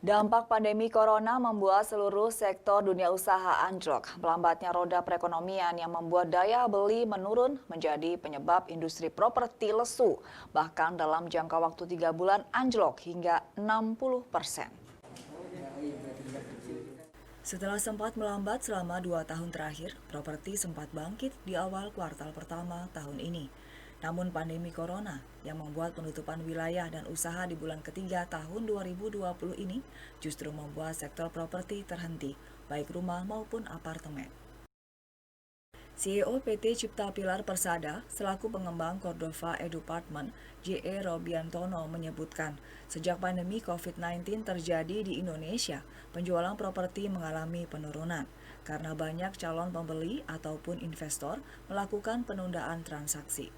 Dampak pandemi corona membuat seluruh sektor dunia usaha anjlok. Melambatnya roda perekonomian yang membuat daya beli menurun menjadi penyebab industri properti lesu. Bahkan dalam jangka waktu 3 bulan anjlok hingga 60%. Setelah sempat melambat selama 2 tahun terakhir, properti sempat bangkit di awal kuartal pertama tahun ini. Namun pandemi corona yang membuat penutupan wilayah dan usaha di bulan ketiga tahun 2020 ini justru membuat sektor properti terhenti, baik rumah maupun apartemen. CEO PT Cipta Pilar Persada selaku pengembang Cordova Edupartment, J.E. Robiantono menyebutkan, sejak pandemi COVID-19 terjadi di Indonesia, penjualan properti mengalami penurunan karena banyak calon pembeli ataupun investor melakukan penundaan transaksi.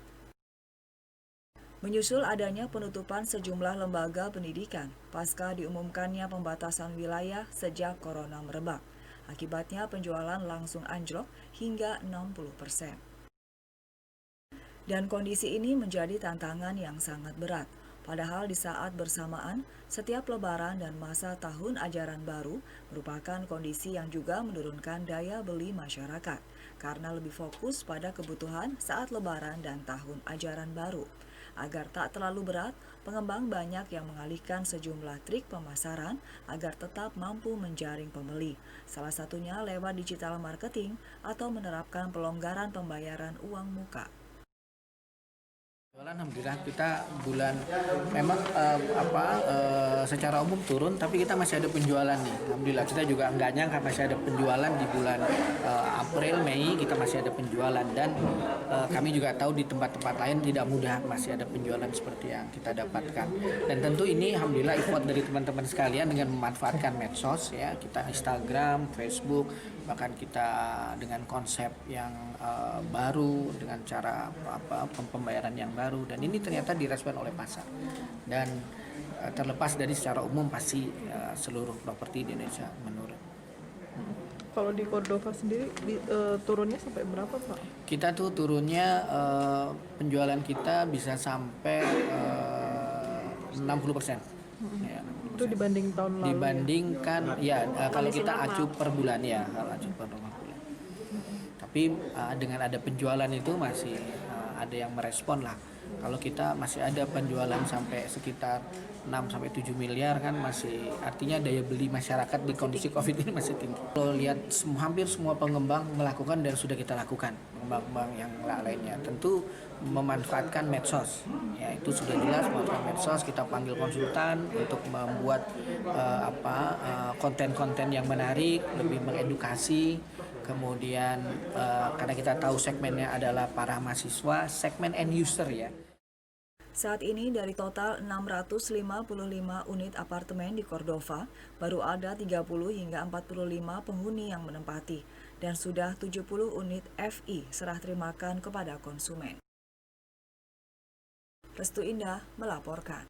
Menyusul adanya penutupan sejumlah lembaga pendidikan pasca diumumkannya pembatasan wilayah sejak corona merebak. Akibatnya penjualan langsung anjlok hingga 60%. Dan kondisi ini menjadi tantangan yang sangat berat. Padahal di saat bersamaan, setiap lebaran dan masa tahun ajaran baru merupakan kondisi yang juga menurunkan daya beli masyarakat karena lebih fokus pada kebutuhan saat lebaran dan tahun ajaran baru. Agar tak terlalu berat, pengembang banyak yang mengalihkan sejumlah trik pemasaran agar tetap mampu menjaring pembeli. Salah satunya lewat digital marketing atau menerapkan pelonggaran pembayaran uang muka. Alhamdulillah kita bulan memang secara umum turun, tapi kita masih ada penjualan nih. Alhamdulillah kita juga nggak nyangka masih ada penjualan di bulan April, Mei kita masih ada penjualan, dan kami juga tahu di tempat-tempat lain tidak mudah masih ada penjualan seperti yang kita dapatkan. Dan tentu ini alhamdulillah effort dari teman-teman sekalian dengan memanfaatkan medsos ya, kita Instagram, Facebook, bahkan kita dengan konsep yang baru, dengan cara pembayaran yang baru, dan ini ternyata direspon oleh pasar. Dan terlepas dari secara umum pasti seluruh properti di Indonesia menurun. Kalau di Cordova sendiri turunnya sampai berapa, Pak? Kita tuh turunnya penjualan kita bisa sampai 60%. Ya, 60%. Itu dibanding tahun lalu. Dibandingkan ya, kalau kita acu per bulan ya, kalau acu per bulan. Tapi dengan ada penjualan itu masih ada yang merespon lah. Kalau kita masih ada penjualan sampai sekitar 6-7 miliar kan, masih artinya daya beli masyarakat di kondisi Covid ini masih tinggi. Kalau lihat hampir semua pengembang melakukan dan sudah kita lakukan, pengembang yang lainnya tentu memanfaatkan medsos. Ya, itu sudah jelas memanfaatkan medsos, kita panggil konsultan untuk membuat konten-konten yang menarik, lebih mengedukasi. Kemudian karena kita tahu segmennya adalah para mahasiswa, segmen end user ya. Saat ini dari total 655 unit apartemen di Cordova, baru ada 30 hingga 45 penghuni yang menempati, dan sudah 70 unit FI serah terimakan kepada konsumen. Restu Indah melaporkan.